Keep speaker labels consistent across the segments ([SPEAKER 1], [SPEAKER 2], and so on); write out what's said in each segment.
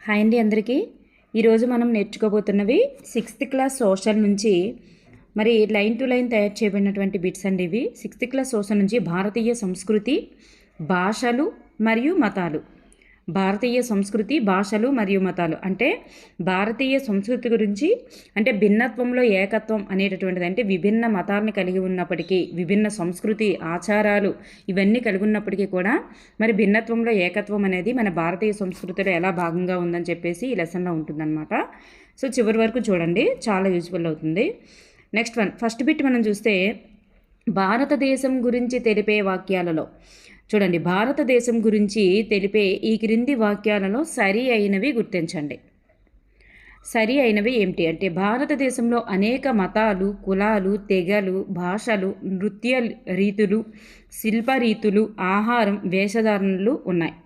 [SPEAKER 1] Hi అండి అందరికీ. ఈరోజు మనం నేర్చుకోబోతున్నవి 6th క్లాస్ సోషల్ నుంచి మరి లైన్ టు లైన్ తయారు చేయబడినటువంటి బిట్స్ అండి ఇవి. 6th క్లాస్ సోషల్ నుంచి భారతీయ సంస్కృతి, భాషలు మరియు మతాలు. భారతీయ సంస్కృతి, భాషలు మరియు మతాలు అంటే భారతీయ సంస్కృతి గురించి, అంటే భిన్నత్వంలో ఏకత్వం అనేటటువంటిది. అంటే విభిన్న మతాలను కలిగి ఉన్నప్పటికీ, విభిన్న సంస్కృతి ఆచారాలు ఇవన్నీ కలిగి ఉన్నప్పటికీ కూడా మరి భిన్నత్వంలో ఏకత్వం అనేది మన భారతీయ సంస్కృతిలో ఎలా భాగంగా ఉందని చెప్పేసి ఈ లెసన్లో ఉంటుందన్నమాట. సో చివరి వరకు చూడండి, చాలా యూజ్ఫుల్ అవుతుంది. నెక్స్ట్ వన్, ఫస్ట్ బిట్ మనం చూస్తే భారతదేశం గురించి తెలిపే వాక్యాలలో చూడండి, భారతదేశం గురించి తెలిపే ఈ క్రింది వాక్యాలలో సరి అయినవి గుర్తించండి. సరి అయినవి ఏమిటి అంటే, భారతదేశంలో అనేక మతాలు, కులాలు, తెగలు, భాషలు, నృత్య రీతులు, శిల్పరీతులు, ఆహారం, వేషధారణలు ఉన్నాయి.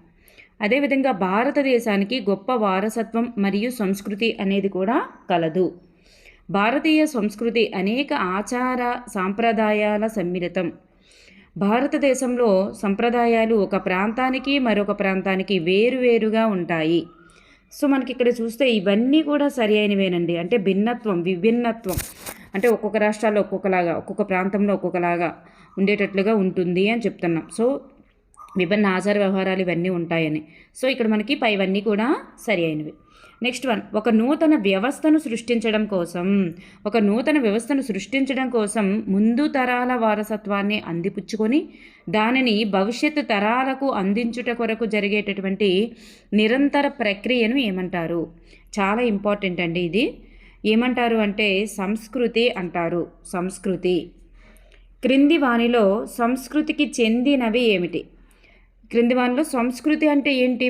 [SPEAKER 1] అదేవిధంగా భారతదేశానికి గొప్ప వారసత్వం మరియు సంస్కృతి అనేది కూడా కలదు. భారతీయ సంస్కృతి అనేక ఆచార సాంప్రదాయాల సమ్మిళితం. భారతదేశంలో సంప్రదాయాలు ఒక ప్రాంతానికి మరొక ప్రాంతానికి వేరువేరుగా ఉంటాయి. సో మనకి ఇక్కడ చూస్తే ఇవన్నీ కూడా సరి అయినవేనండి. అంటే భిన్నత్వం, విభిన్నత్వం అంటే ఒక్కొక్క రాష్ట్రాల్లో ఒక్కొక్కలాగా, ఒక్కొక్క ప్రాంతంలో ఒక్కొక్కలాగా ఉండేటట్లుగా ఉంటుంది అని చెప్తున్నాం. సో విభిన్న ఆచార వ్యవహారాలు ఇవన్నీ ఉంటాయని. సో ఇక్కడ మనకి పైవన్నీ కూడా సరి అయినవి. నెక్స్ట్ వన్, ఒక నూతన వ్యవస్థను సృష్టించడం కోసం ముందు తరాల వారసత్వాన్ని అందిపుచ్చుకొని దానిని భవిష్యత్తు తరాలకు అందించుట కొరకు జరిగేటటువంటి నిరంతర ప్రక్రియను ఏమంటారు? చాలా ఇంపార్టెంట్ అండి ఇది. ఏమంటారు అంటే సంస్కృతి అంటారు. సంస్కృతి. క్రింది వానిలో సంస్కృతికి చెందినవి ఏమిటి? క్రింది వానిలో సంస్కృతి అంటే ఏంటి?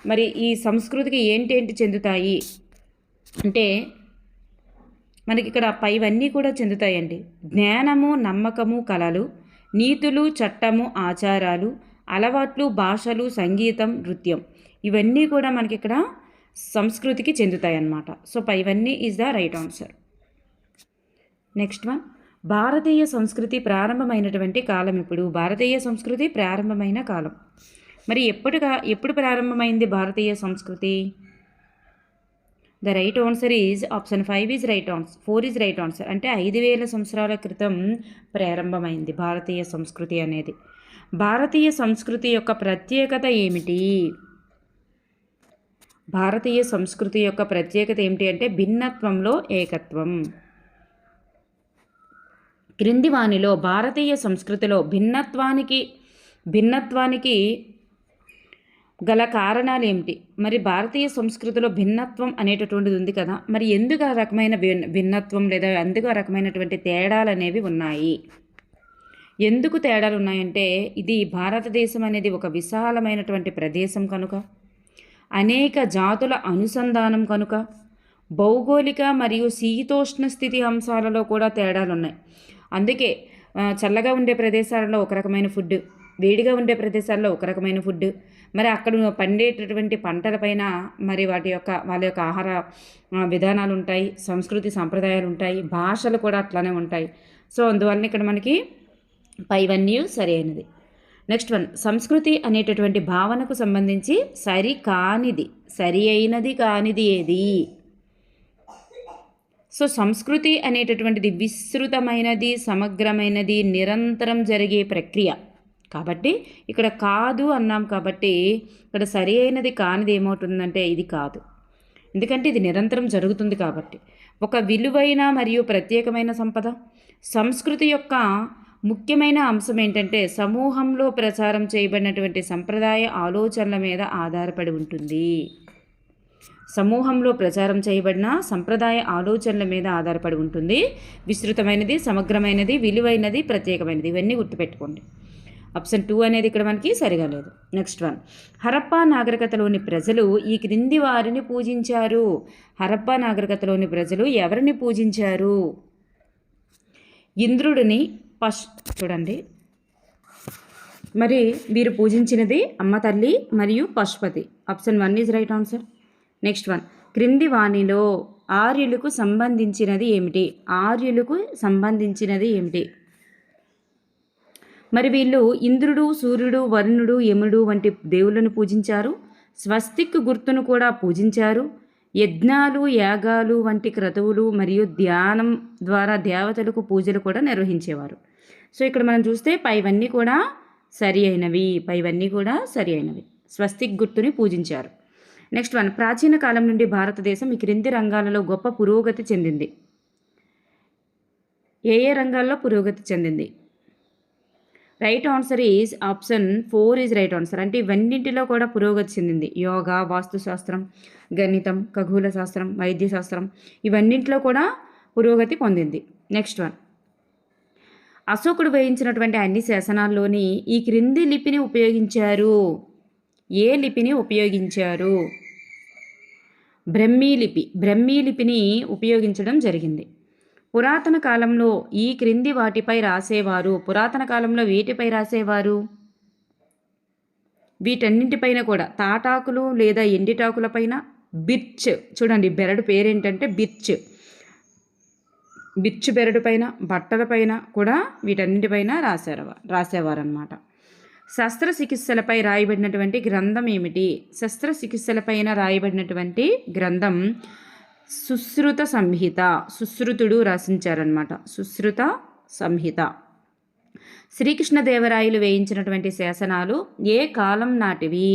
[SPEAKER 1] మరి ఈ సంస్కృతికి ఏంటి చెందుతాయి అంటే మనకి ఇక్కడ పైవన్నీ కూడా చెందుతాయండి. జ్ఞానము, నమ్మకము, కళలు, నీతులు, చట్టము, ఆచారాలు, అలవాట్లు, భాషలు, సంగీతం, నృత్యం ఇవన్నీ కూడా మనకి ఇక్కడ సంస్కృతికి చెందుతాయి అన్నమాట. సో పైవన్నీ is the right answer. Next one, భారతీయ సంస్కృతి ప్రారంభమైనటువంటి కాలం ఎప్పుడు? భారతీయ సంస్కృతి ప్రారంభమైన కాలం మరి ఎప్పుడు ప్రారంభమైంది భారతీయ సంస్కృతి? The right answer is option 5 is right answer, 4 is right answer. అంటే 5000 సంవత్సరాల క్రితం ప్రారంభమైంది భారతీయ సంస్కృతి అనేది. భారతీయ సంస్కృతి యొక్క ప్రత్యేకత ఏమిటి? భారతీయ సంస్కృతి యొక్క ప్రత్యేకత ఏమిటి అంటే భిన్నత్వంలో ఏకత్వం. క్రింది వానిలో భారతీయ సంస్కృతిలో భిన్నత్వానికి గల కారణాలు ఏమిటి? మరి భారతీయ సంస్కృతిలో భిన్నత్వం అనేటటువంటిది ఉంది కదా, మరి ఎందుకు ఆ రకమైన భిన్నత్వం లేదా ఎందుకు ఆ రకమైనటువంటి తేడాలు అనేవి ఉన్నాయి? ఎందుకు తేడాలు ఉన్నాయంటే, ఇది భారతదేశం అనేది ఒక విశాలమైనటువంటి ప్రదేశం కనుక, అనేక జాతుల అనుసంధానం కనుక, భౌగోళిక మరియు శీతోష్ణ స్థితి అంశాలలో కూడా తేడాలు ఉన్నాయి. అందుకే చల్లగా ఉండే ప్రదేశాలలో ఒక రకమైన ఫుడ్, వేడిగా ఉండే ప్రదేశాల్లో ఒక రకమైన ఫుడ్, మరి అక్కడ పండేటటువంటి పంటలపైన మరి వాళ్ళ యొక్క ఆహార విధానాలు ఉంటాయి, సంస్కృతి సాంప్రదాయాలు ఉంటాయి, భాషలు కూడా అట్లానే ఉంటాయి. సో అందువల్ల ఇక్కడ మనకి పైవన్నీ సరి అయినది. నెక్స్ట్ వన్, సంస్కృతి అనేటటువంటి భావనకు సంబంధించి సరి అయినది కానిది ఏది? సో సంస్కృతి అనేటటువంటిది విస్తృతమైనది, సమగ్రమైనది, నిరంతరం జరిగే ప్రక్రియ కాబట్టి ఇక్కడ కాదు అన్నాం. కాబట్టి ఇక్కడ సరి అయినది కానిది ఏమవుతుందంటే ఇది కాదు, ఎందుకంటే ఇది నిరంతరం జరుగుతుంది కాబట్టి. ఒక విలువైన మరియు ప్రత్యేకమైన సంపద. సంస్కృతి యొక్క ముఖ్యమైన అంశం ఏంటంటే సమూహంలో ప్రచారం చేయబడినటువంటి సంప్రదాయ ఆలోచనల మీద ఆధారపడి ఉంటుంది. సమూహంలో ప్రచారం చేయబడిన సంప్రదాయ ఆలోచనల మీద ఆధారపడి ఉంటుంది. విస్తృతమైనది, సమగ్రమైనది, విలువైనది, ప్రత్యేకమైనది ఇవన్నీ గుర్తుపెట్టుకోండి. ఆప్షన్ 2 అనేది ఇక్కడ మనకి సరిగా లేదు. నెక్స్ట్ వన్, హరప్పా నాగరికతలోని ప్రజలు ఈ క్రింది వారిని పూజించారు. హరప్పా నాగరికతలోని ప్రజలు ఎవరిని పూజించారు? ఇంద్రుడిని. చూడండి, మరి వీరు పూజించినది అమ్మ తల్లి మరియు Pashupati. Option 1 is right answer. Next one, క్రింది వాణిలో ఆర్యులకు సంబంధించినది ఏమిటి? మరి వీళ్ళు ఇంద్రుడు, సూర్యుడు, వరుణుడు, యముడు వంటి దేవుళ్ళను పూజించారు. స్వస్తిక్ గుర్తును కూడా పూజించారు. యజ్ఞాలు, యాగాలు వంటి క్రతువులు మరియు ధ్యానం ద్వారా దేవతలకు పూజలు కూడా నిర్వహించేవారు. సో ఇక్కడ మనం చూస్తే పైవన్నీ కూడా సరి అయినవి. స్వస్తిక్ గుర్తుని పూజించారు. నెక్స్ట్ వన్, ప్రాచీన కాలం నుండి భారతదేశం ఈ క్రింది రంగాలలో గొప్ప పురోగతి చెందింది. ఏ రంగాల్లో పురోగతి చెందింది? Right answer is option 4 is right answer. అంటే ఇవన్నింటిలో కూడా పురోగతి చెందింది. యోగా, వాస్తుశాస్త్రం, గణితం, ఖగోళ శాస్త్రం, వైద్యశాస్త్రం ఇవన్నింటిలో కూడా పురోగతి పొందింది. నెక్స్ట్ వన్, అశోకుడు వేయించినటువంటి అన్ని శాసనాల్లోని ఈ క్రింది లిపిని ఉపయోగించారు. ఏ లిపిని ఉపయోగించారు? బ్రహ్మీ లిపిని ఉపయోగించడం జరిగింది. పురాతన కాలంలో ఈ క్రింది వాటిపై రాసేవారు. పురాతన కాలంలో వీటిపై రాసేవారు? వీటన్నింటిపైన కూడా తాటాకులు లేదా ఎండిటాకులపైన, బిర్చ్, చూడండి బెరడు పేరేంటంటే బిర్చ్ బెరడు పైన, బట్టలపైన కూడా వీటన్నింటిపైన రాసేవారనమాట. శస్త్రచికిత్సలపై రాయబడినటువంటి గ్రంథం ఏమిటి? శస్త్రచికిత్సలపైన రాయబడినటువంటి గ్రంథం సుశ్రుత సంహిత. సుశ్రుతుడు రచించారనమాట. సుశ్రుత సంహిత. శ్రీకృష్ణదేవరాయలు వేయించినటువంటి శాసనాలు ఏ కాలం నాటివి?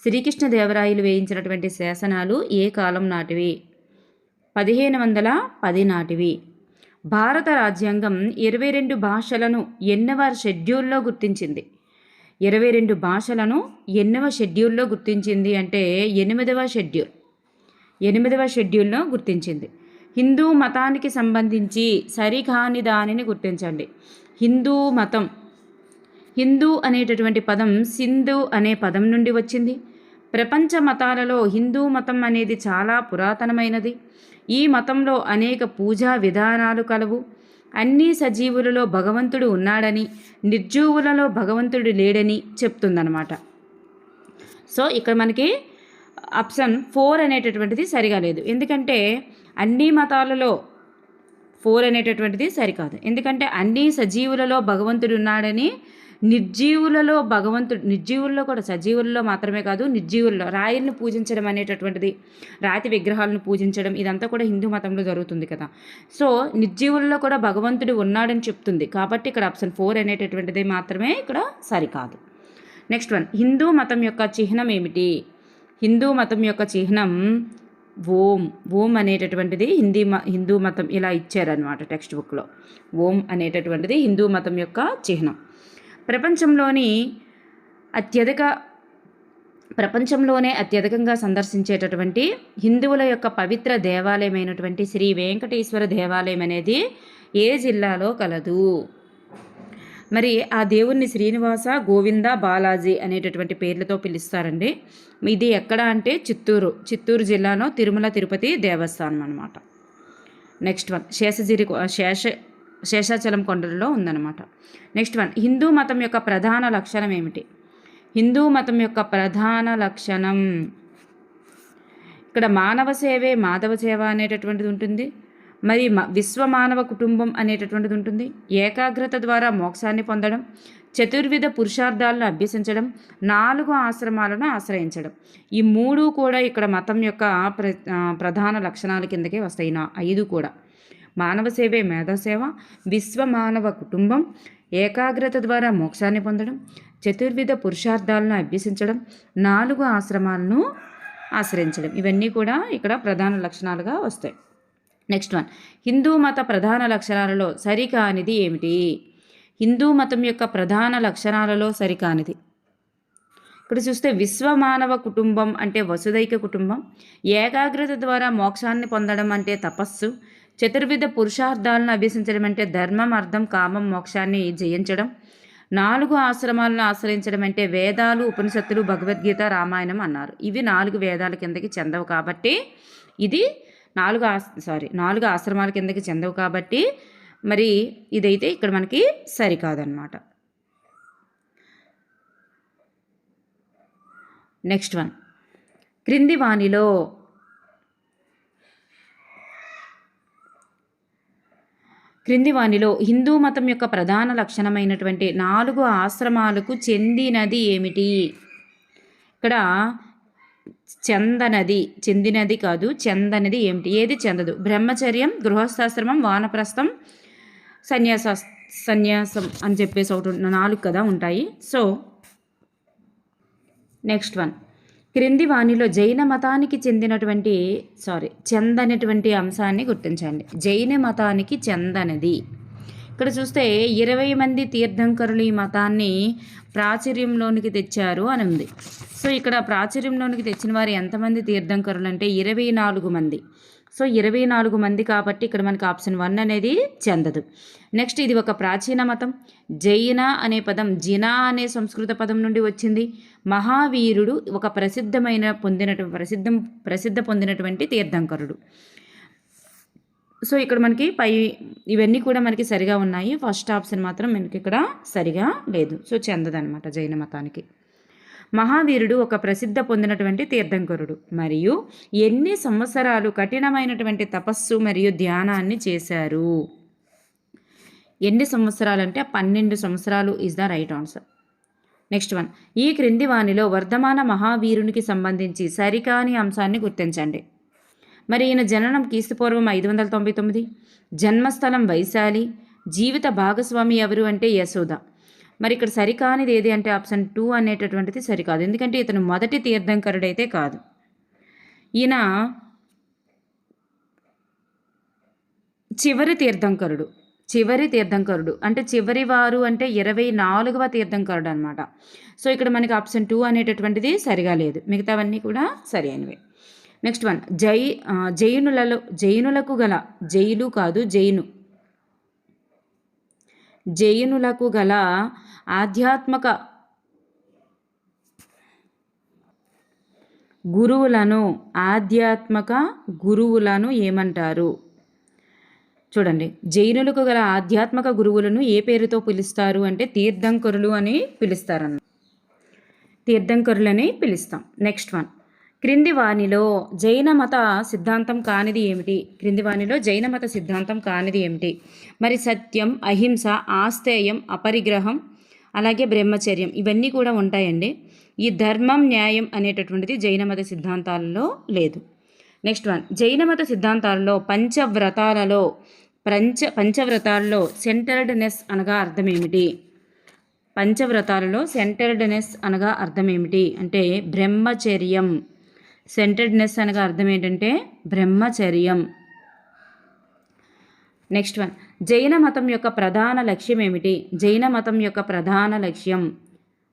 [SPEAKER 1] శ్రీకృష్ణదేవరాయలు వేయించినటువంటి శాసనాలు ఏ కాలం నాటివి? 1510 నాటివి. భారత రాజ్యాంగం 22 భాషలను ఎన్నవ షెడ్యూల్లో గుర్తించింది? 22 భాషలను ఎన్నవ షెడ్యూల్లో గుర్తించింది అంటే 8వ షెడ్యూల్లో గుర్తించింది. హిందూ మతానికి సంబంధించి సరికాని దానిని గుర్తించండి. హిందూ అనేటటువంటి పదం సింధు అనే పదం నుండి వచ్చింది. ప్రపంచ మతాలలో హిందూ మతం అనేది చాలా పురాతనమైనది. ఈ మతంలో అనేక పూజా విధానాలు కలవు. అన్ని సజీవులలో భగవంతుడు ఉన్నాడని, నిర్జీవులలో భగవంతుడు లేడని చెప్తుందన్నమాట. సో ఇక్కడ మనకి ఆప్షన్ 4 అనేటటువంటిది సరిగా లేదు. ఎందుకంటే అన్ని మతాలలో 4 అనేటటువంటిది సరికాదు. ఎందుకంటే అన్ని సజీవులలో భగవంతుడు ఉన్నాడని, నిర్జీవులలో కూడా, సజీవులలో మాత్రమే కాదు నిర్జీవులలో రాయిలను పూజించడం అనేటటువంటిది, రాతి విగ్రహాలను పూజించడం ఇదంతా కూడా హిందూ మతంలో జరుగుతుంది కదా. సో నిర్జీవులలో కూడా భగవంతుడు ఉన్నాడని చెప్తుంది. కాబట్టి ఇక్కడ ఆప్షన్ 4 అనేటటువంటిది మాత్రమే ఇక్కడ సరికాదు. నెక్స్ట్ వన్, హిందూ మతం యొక్క చిహ్నం ఏమిటి? హిందూ మతం యొక్క చిహ్నం ఓం అనేటటువంటిది హిందూ మతం ఇలా ఇచ్చారనమాట టెక్స్ట్ బుక్లో. ఓం అనేటటువంటిది హిందూ మతం యొక్క చిహ్నం. ప్రపంచంలోనే అత్యధికంగా సందర్శించేటటువంటి హిందువుల యొక్క పవిత్ర దేవాలయమైనటువంటి శ్రీ వెంకటేశ్వర దేవాలయం అనేది ఏ జిల్లాలో కలదు? మరి ఆ దేవుణ్ణి శ్రీనివాస, గోవింద, బాలాజీ అనేటటువంటి పేర్లతో పిలుస్తారండి. ఇది ఎక్కడ అంటే చిత్తూరు జిల్లాలో తిరుమల తిరుపతి దేవస్థానం అనమాట. నెక్స్ట్ వన్, శేషాచలం కొండలలో ఉందన్నమాట. నెక్స్ట్ వన్, హిందూ మతం యొక్క ప్రధాన లక్షణం ఏమిటి? హిందూ మతం యొక్క ప్రధాన లక్షణం ఇక్కడ మానవ సేవే మాధవ సేవ అనేటటువంటిది ఉంటుంది. మరి విశ్వమానవ కుటుంబం అనేటటువంటిది ఉంటుంది. ఏకాగ్రత ద్వారా మోక్షాన్ని పొందడం, చతుర్విధ పురుషార్థాలను అభ్యసించడం, 4 ఆశ్రమాలను ఆశ్రయించడం. ఈ 3 కూడా ఇక్కడ మతం యొక్క ప్రధాన లక్షణాల కిందకే వస్తాయి. 5 కూడా మానవ సేవే మేధసేవ, విశ్వమానవ కుటుంబం, ఏకాగ్రత ద్వారా మోక్షాన్ని పొందడం, చతుర్విధ పురుషార్థాలను అభ్యసించడం, 4 ఆశ్రమాలను ఆశ్రయించడం. ఇవన్నీ కూడా ఇక్కడ ప్రధాన లక్షణాలుగా వస్తాయి. నెక్స్ట్ వన్, హిందూ మత ప్రధాన లక్షణాలలో సరికానిది ఏమిటి? హిందూ మతం యొక్క ప్రధాన లక్షణాలలో సరికానిది ఇక్కడ చూస్తే విశ్వమానవ కుటుంబం అంటే వసుదైక కుటుంబం, ఏకాగ్రత ద్వారా మోక్షాన్ని పొందడం అంటే తపస్సు, చతుర్విధ పురుషార్థాలను అభ్యసించడం అంటే ధర్మం, అర్థం, కామం, మోక్షాన్ని జయించడం, 4 ఆశ్రమాలను ఆశ్రయించడం అంటే వేదాలు, ఉపనిషత్తులు, భగవద్గీత, రామాయణం అన్నారు. ఇవి 4 వేదాల కిందకి చెందవు కాబట్టి ఇది 4 ఆశ్రమాల కిందకి చెందవు కాబట్టి మరి ఇదైతే ఇక్కడ మనకి సరికాదన్నమాట. నెక్స్ట్ వన్, క్రింది వానిలో హిందూ మతం యొక్క ప్రధాన లక్షణమైనటువంటి 4 ఆశ్రమాలకు చెందినది ఏమిటి? ఇక్కడ చెందనది, చెందినది కాదు, చెందనది ఏమిటి? ఏది చెందదు? బ్రహ్మచర్యం, గృహస్థాశ్రమం, వానప్రస్థం, సన్యాసం అని చెప్పేసి ఒకటి 4 కదా ఉంటాయి. సో నెక్స్ట్ వన్, క్రింది వాణిలో జైన మతానికి చెందనటువంటి అంశాన్ని గుర్తించండి. జైన మతానికి చెందనది. ఇక్కడ చూస్తే 20 మంది తీర్థంకరులు ఈ మతాన్ని ప్రాచుర్యంలోనికి తెచ్చారు అని ఉంది. సో ఇక్కడ ప్రాచుర్యంలోనికి తెచ్చిన వారు ఎంతమంది తీర్థంకరులు అంటే 24 మంది. సో 24 మంది కాబట్టి ఇక్కడ మనకి ఆప్షన్ 1 అనేది చెందదు. నెక్స్ట్, ఇది ఒక ప్రాచీన మతం. జైన అనే పదం జినా అనే సంస్కృత పదం నుండి వచ్చింది. మహావీరుడు ఒక ప్రసిద్ధ పొందినటువంటి తీర్థంకరుడు. సో ఇక్కడ మనకి ఇవన్నీ కూడా మనకి సరిగా ఉన్నాయి. ఫస్ట్ ఆప్షన్ మాత్రం మనకి ఇక్కడ సరిగా లేదు. సో చెందదనమాట జైన మతానికి. మహావీరుడు ఒక ప్రసిద్ధ పొందినటువంటి తీర్థంకరుడు మరియు ఎన్ని సంవత్సరాలు కఠినమైనటువంటి తపస్సు మరియు ధ్యానాన్ని చేశారు? ఎన్ని సంవత్సరాలు అంటే 12 సంవత్సరాలు is the right answer. Next one, ఈ క్రింది వానిలో వర్ధమాన మహావీరునికి సంబంధించి సరికాని అంశాన్ని గుర్తించండి. మరి ఈయన జననం క్రీస్తుపూర్వం 599, జన్మస్థలం వైశాలి, జీవిత భాగస్వామి ఎవరు అంటే యశోద. మరి ఇక్కడ సరికానిది ఏది అంటే ఆప్షన్ 2 అనేటటువంటిది సరికాదు. ఎందుకంటే ఇతను మొదటి తీర్థంకరుడైతే కాదు. ఈయన చివరి తీర్థంకరుడు అంటే చివరి వారు అంటే 24వ తీర్థంకరుడు అనమాట. సో ఇక్కడ మనకి ఆప్షన్ 2 అనేటటువంటిది సరిగా లేదు. మిగతావన్నీ కూడా సరి అయినవే. నెక్స్ట్ వన్, జైనులకు గల జైనులకు గల ఆధ్యాత్మిక గురువులను ఏమంటారు? చూడండి, జైనులకు గల ఆధ్యాత్మిక గురువులను ఏ పేరుతో పిలుస్తారు అంటే తీర్థంకరులని పిలుస్తాం. నెక్స్ట్ వన్, క్రింది వానిలో జైన మత సిద్ధాంతం కానిది ఏమిటి? మరి సత్యం, అహింస, ఆస్తేయం, అపరిగ్రహం, అలాగే బ్రహ్మచర్యం ఇవన్నీ కూడా ఉంటాయండి. ఈ ధర్మం, న్యాయం అనేటటువంటిది జైన మత సిద్ధాంతాలలో లేదు. నెక్స్ట్ వన్, జైన మత సిద్ధాంతాలలో పంచవ్రతాల్లో సెంటర్డ్నెస్ అనగా అర్థం ఏమిటి? అనగా అర్థం ఏమిటి అంటే బ్రహ్మచర్యం. సెంటర్డ్నెస్ అనగా అర్థం ఏంటంటే బ్రహ్మచర్యం. నెక్స్ట్ వన్, జైన మతం యొక్క ప్రధాన లక్ష్యం ఏమిటి?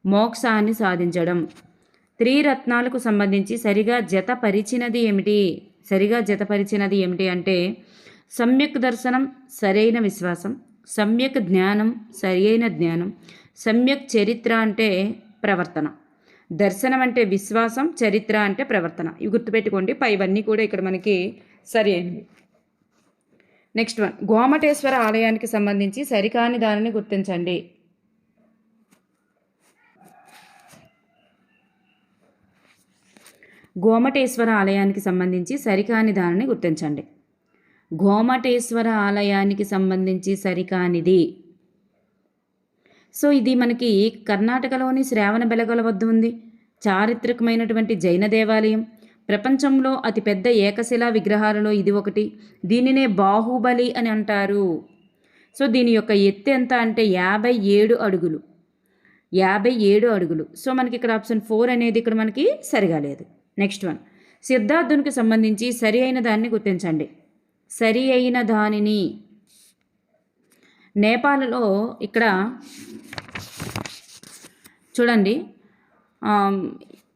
[SPEAKER 1] మోక్షాన్ని సాధించడం. త్రిరత్నాలకు సంబంధించి సరిగా జతపరిచినది ఏమిటి అంటే సమ్యక్ దర్శనం, సరైన విశ్వాసం, సమ్యక్ జ్ఞానం, సరైన జ్ఞానం, సమ్యక్ చరిత్ర అంటే ప్రవర్తన. దర్శనం అంటే విశ్వాసం, చరిత్ర అంటే ప్రవర్తన. ఇవి గుర్తుపెట్టుకోండి. పైవన్నీ కూడా ఇక్కడ మనకి సరి అయినవి. నెక్స్ట్ వన్, గోమటేశ్వర ఆలయానికి సంబంధించి సరికాని దానిని గుర్తించండి. గోమటేశ్వర ఆలయానికి సంబంధించి సరికానిది. సో ఇది మనకి కర్ణాటకలోని శ్రావణబెళగొల వద్ద ఉంది. చారిత్రకమైనటువంటి జైన దేవాలయం. ప్రపంచంలో అతిపెద్ద ఏకశిలా విగ్రహాలలో ఇది ఒకటి. దీనినే బాహుబలి అని అంటారు. సో దీని యొక్క ఎత్తు ఎంత అంటే 57 అడుగులు. సో మనకి ఇక్కడ ఆప్షన్ 4 అనేది ఇక్కడ మనకి సరిగా లేదు. నెక్స్ట్ వన్, సిద్ధార్థునికి సంబంధించి సరి అయిన దాన్ని గుర్తించండి. నేపాల్లో ఇక్కడ చూడండి,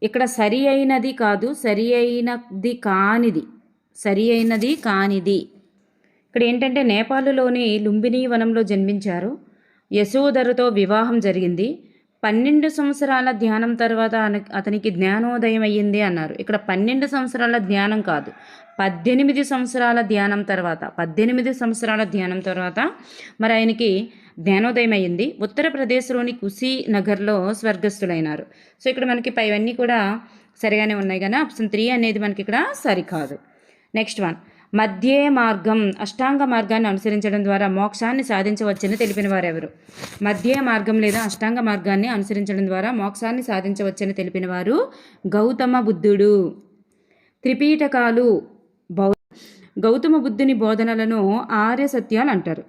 [SPEAKER 1] ఇక్కడ సరి అయినది కానిది. ఇక్కడ ఏంటంటే నేపాల్లోని లుంబిని వనంలో జన్మించారు. యశోధరతో వివాహం జరిగింది. 12 సంవత్సరాల ధ్యానం తర్వాత అతనికి జ్ఞానోదయం అయ్యింది అన్నారు. ఇక్కడ 12 సంవత్సరాల ధ్యానం కాదు, 18 సంవత్సరాల ధ్యానం తర్వాత మరి ఆయనకి జ్ఞానోదయం అయ్యింది. ఉత్తరప్రదేశ్లోని కుశీనగర్లో స్వర్గస్థులైనారు. సో ఇక్కడ మనకి పైవన్నీ కూడా సరిగానే ఉన్నాయి కానీ ఆప్షన్ 3 అనేది మనకి ఇక్కడ సరికాదు. నెక్స్ట్ వన్, మధ్యే మార్గం, అష్టాంగ మార్గాన్ని అనుసరించడం ద్వారా మోక్షాన్ని సాధించవచ్చని తెలిపిన వారెవరు? మధ్యే మార్గం లేదా అష్టాంగ మార్గాన్ని అనుసరించడం ద్వారా మోక్షాన్ని సాధించవచ్చని తెలిపిన వారు గౌతమ బుద్ధుడు. త్రిపీఠకాలు గౌతమ బుద్ధుని బోధనలను ఆర్య సత్యాలు అంటారు.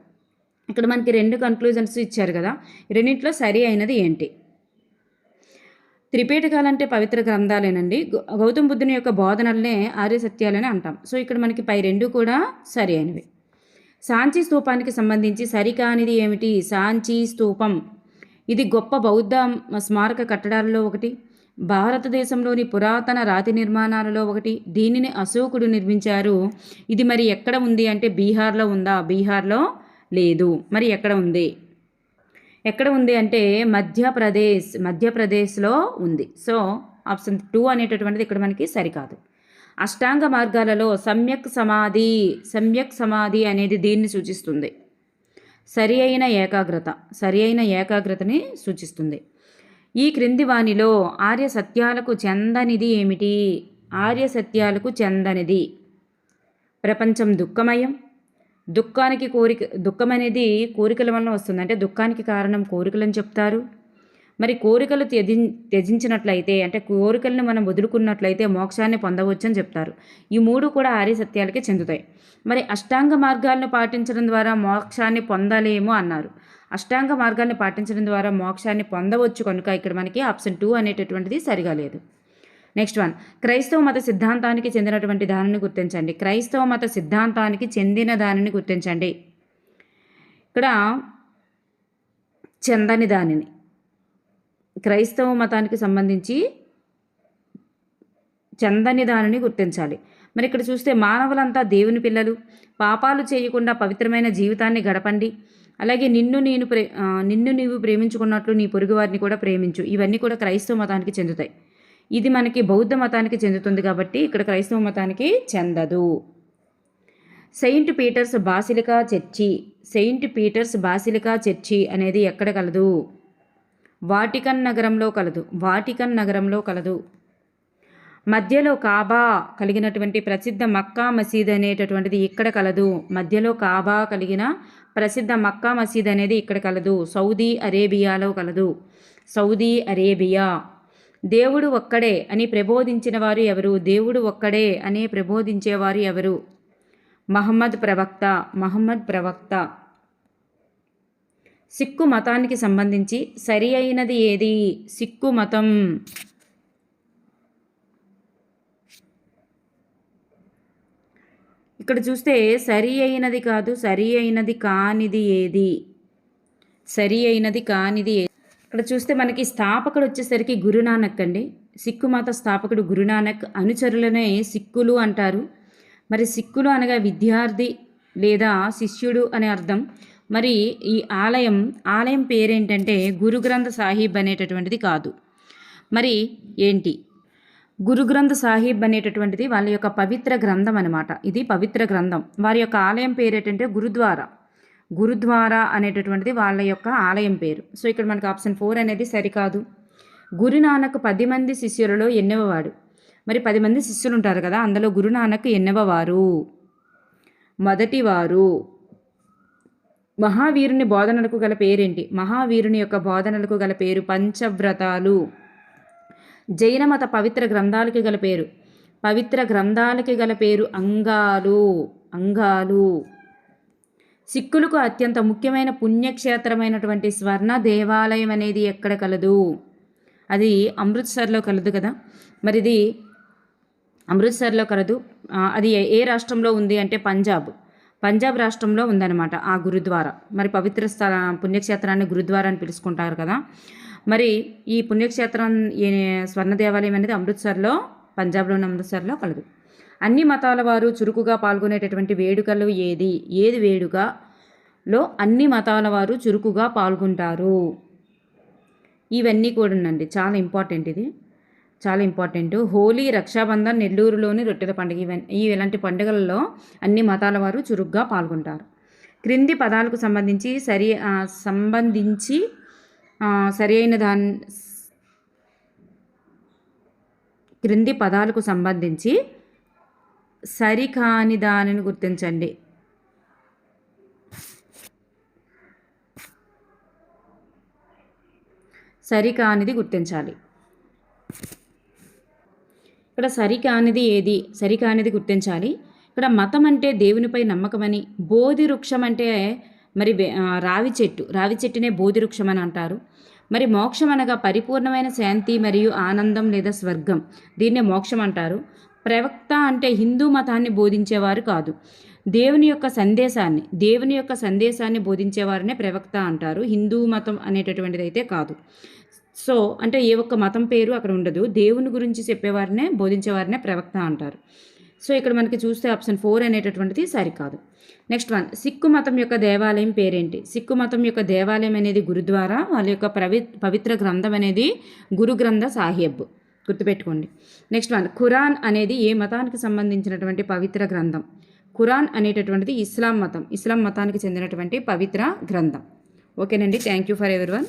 [SPEAKER 1] ఇక్కడ మనకి 2 కన్క్లూజన్స్ ఇచ్చారు కదా, రెండింటిలో సరి అయినది ఏంటి? త్రిపీఠకాలు అంటే పవిత్ర గ్రంథాలేనండి. గౌతమ బుద్ధుని యొక్క బోధనలనే ఆర్య సత్యాలని అంటాం. సో ఇక్కడ మనకి పై 2 కూడా సరి అయినవి. సాంచి స్తూపానికి సంబంధించి సరికానిది ఏమిటి? సాంచి స్తూపం ఇది గొప్ప బౌద్ధ స్మారక కట్టడాలలో ఒకటి, భారతదేశంలోని పురాతన రాతి నిర్మాణాలలో ఒకటి. దీనిని అశోకుడు నిర్మించారు. ఇది మరి ఎక్కడ ఉంది అంటే బీహార్లో ఉందా? బీహార్లో లేదు. మరి ఎక్కడ ఉంది? ఎక్కడ ఉంది అంటే మధ్యప్రదేశ్లో ఉంది. సో ఆప్షన్ 2 అనేటటువంటిది ఇక్కడ మనకి సరికాదు. అష్టాంగ మార్గాలలో సమ్యక్ సమాధి అనేది దీన్ని సూచిస్తుంది. సరి అయిన ఏకాగ్రతని సూచిస్తుంది. ఈ క్రింది వానిలో ఆర్య సత్యాలకు చెందనిది ఏమిటి? ఆర్య సత్యాలకు చెందనిది ప్రపంచం దుఃఖమయం. దుఃఖం అనేది కోరికల వలన వస్తుంది, అంటే దుఃఖానికి కారణం కోరికలని చెప్తారు. మరి కోరికలు త్యజించినట్లయితే, అంటే కోరికలను మనం వదులుకున్నట్లయితే మోక్షాన్ని పొందవచ్చు అని చెప్తారు. ఈ 3 కూడా ఆర్య సత్యాలకే చెందుతాయి. మరి అష్టాంగ మార్గాలను పాటించడం ద్వారా మోక్షాన్ని పొందలేము అన్నారు. అష్టాంగ మార్గాన్ని పాటించడం ద్వారా మోక్షాన్ని పొందవచ్చు కనుక ఇక్కడ మనకి ఆప్షన్ 2 అనేటటువంటిది సరిగా లేదు. నెక్స్ట్ వన్, క్రైస్తవ మత సిద్ధాంతానికి చెందినటువంటి దానిని గుర్తించండి. క్రైస్తవ మత సిద్ధాంతానికి చెందిన దానిని గుర్తించండి. ఇక్కడ చెందని దానిని, క్రైస్తవ మతానికి సంబంధించి చెందని దానిని గుర్తించాలి. మరి ఇక్కడ చూస్తే మానవులంతా దేవుని పిల్లలు, పాపాలు చేయకుండా పవిత్రమైన జీవితాన్ని గడపండి, అలాగే నిన్ను నీవు ప్రేమించుకున్నట్లు నీ పొరుగువారిని కూడా ప్రేమించు. ఇవన్నీ కూడా క్రైస్తవ మతానికి చెందుతాయి. ఇది మనకి బౌద్ధ మతానికి చెందుతుంది కాబట్టి ఇక్కడ క్రైస్తవ మతానికి చెందదు. సెయింట్ పీటర్స్ బాసిలికా చర్చి అనేది ఎక్కడ కలదు? వాటికన్ నగరంలో కలదు. మధ్యలో కాబా కలిగినటువంటి ప్రసిద్ధ మక్కా మసీద్ అనేటటువంటిది ఇక్కడ కలదు. మధ్యలో కాబా కలిగిన ప్రసిద్ధ మక్కా మసీద్ అనేది ఇక్కడ కలదు. సౌదీ అరేబియాలో కలదు. Saudi Arabia. దేవుడు ఒక్కడే అని ప్రబోధించిన వారు ఎవరు? దేవుడు ఒక్కడే అని ప్రబోధించేవారు ఎవరు? మహమ్మద్ ప్రవక్త. సిక్కు మతానికి సంబంధించి సరి అయినది ఏది? సిక్కు మతం. ఇక్కడ చూస్తే సరి అయినది కాదు, సరి అయినది కానిది ఏది? ఇక్కడ చూస్తే మనకి స్థాపకుడు వచ్చేసరికి గురునానక్ అండి. సిక్కు మత స్థాపకుడు గురునానక్. అనుచరులనే సిక్కులు అంటారు. మరి సిక్కులు అనగా విద్యార్థి లేదా శిష్యుడు అనే అర్థం. మరి ఈ ఆలయం పేరేంటంటే గురు గ్రంథ సాహిబ్ అనేటటువంటిది కాదు. మరి ఏంటి? గురు గ్రంథ సాహిబ్ అనేటటువంటిది వాళ్ళ యొక్క పవిత్ర గ్రంథం అనమాట. ఇది పవిత్ర గ్రంథం. వారి యొక్క ఆలయం పేరేంటంటే గురుద్వారా అనేటటువంటిది వాళ్ళ యొక్క ఆలయం పేరు. సో ఇక్కడ మనకు ఆప్షన్ 4 అనేది సరికాదు. గురునానక్ 10 మంది శిష్యులలో ఎన్నవవాడు? మరి 10 మంది శిష్యులు ఉంటారు కదా, అందులో గురునానక్ ఎన్నవవారు? మొదటివారు. మహావీరుని బోధనలకు గల పేరేంటి? మహావీరుని యొక్క బోధనలకు గల పేరు పంచవ్రతాలు. జైన మత పవిత్ర గ్రంథాలకి గల పేరు అంగాలు. సిక్కులకు అత్యంత ముఖ్యమైన పుణ్యక్షేత్రమైనటువంటి స్వర్ణ దేవాలయం అనేది ఎక్కడ కలదు? అది అమృత్సర్లో కలదు కదా. మరి ఇది అమృత్సర్లో కలదు. అది ఏ రాష్ట్రంలో ఉంది అంటే పంజాబ్ రాష్ట్రంలో ఉందన్నమాట ఆ గురుద్వారా. మరి పవిత్ర పుణ్యక్షేత్రాన్ని గురుద్వారా అని పిలుచుకుంటారు కదా. మరి ఈ పుణ్యక్షేత్రం స్వర్ణ దేవాలయం అనేది పంజాబ్లోని అమృత్సర్లో కలదు. అన్ని మతాల వారు చురుకుగా పాల్గొనేటటువంటి వేడుకలు ఏది వేడుకలో అన్ని మతాల వారు చురుకుగా పాల్గొంటారు? ఇవన్నీ కూడా ఉండండి, చాలా ఇంపార్టెంట్. ఇది చాలా ఇంపార్టెంట్. హోలీ, రక్షాబంధన్, నెల్లూరులోని రొట్టెల పండుగ, ఇలాంటి పండుగలలో అన్ని మతాల వారు చురుగ్గా పాల్గొంటారు. క్రింది పదాలకు సంబంధించి సరికాని దానిని గుర్తించండి. సరికానిది గుర్తించాలి. ఇక్కడ సరికానిది ఏది? సరికానిది గుర్తించాలి. ఇక్కడ మతం అంటే దేవునిపై నమ్మకమని, బోధి వృక్షం అంటే మరి రావి చెట్టు, రావి చెట్టునే బోధి వృక్షం అని అంటారు. మరి మోక్షం అనగా పరిపూర్ణమైన శాంతి మరియు ఆనందం లేదా స్వర్గం, దీన్నే మోక్షం అంటారు. ప్రవక్త అంటే హిందూ మతాన్ని బోధించేవారు కాదు, దేవుని యొక్క సందేశాన్ని బోధించేవారనే ప్రవక్త అంటారు. హిందూ మతం అనేటటువంటిది అయితే కాదు. సో అంటే ఏ ఒక్క మతం పేరు అక్కడ ఉండదు, దేవుని గురించి చెప్పేవారినే బోధించేవారినే ప్రవక్త అంటారు. సో ఇక్కడ మనకి చూస్తే ఆప్షన్ 4 అనేటటువంటిది సరికాదు. నెక్స్ట్ వన్, సిక్కు మతం యొక్క దేవాలయం పేరేంటి? సిక్కు మతం యొక్క దేవాలయం అనేది గురుద్వారా, వాళ్ళ యొక్క పవిత్ర గ్రంథం అనేది గురు గ్రంథ సాహిబ్, గుర్తుపెట్టుకోండి. నెక్స్ట్ వన్, ఖురాన్ అనేది ఏ మతానికి సంబంధించినటువంటి పవిత్ర గ్రంథం? ఖురాన్ అనేటటువంటిది ఇస్లాం మతానికి చెందినటువంటి పవిత్ర గ్రంథం. ఓకేనండి, థ్యాంక్ యూ ఫర్ ఎవరీవన్.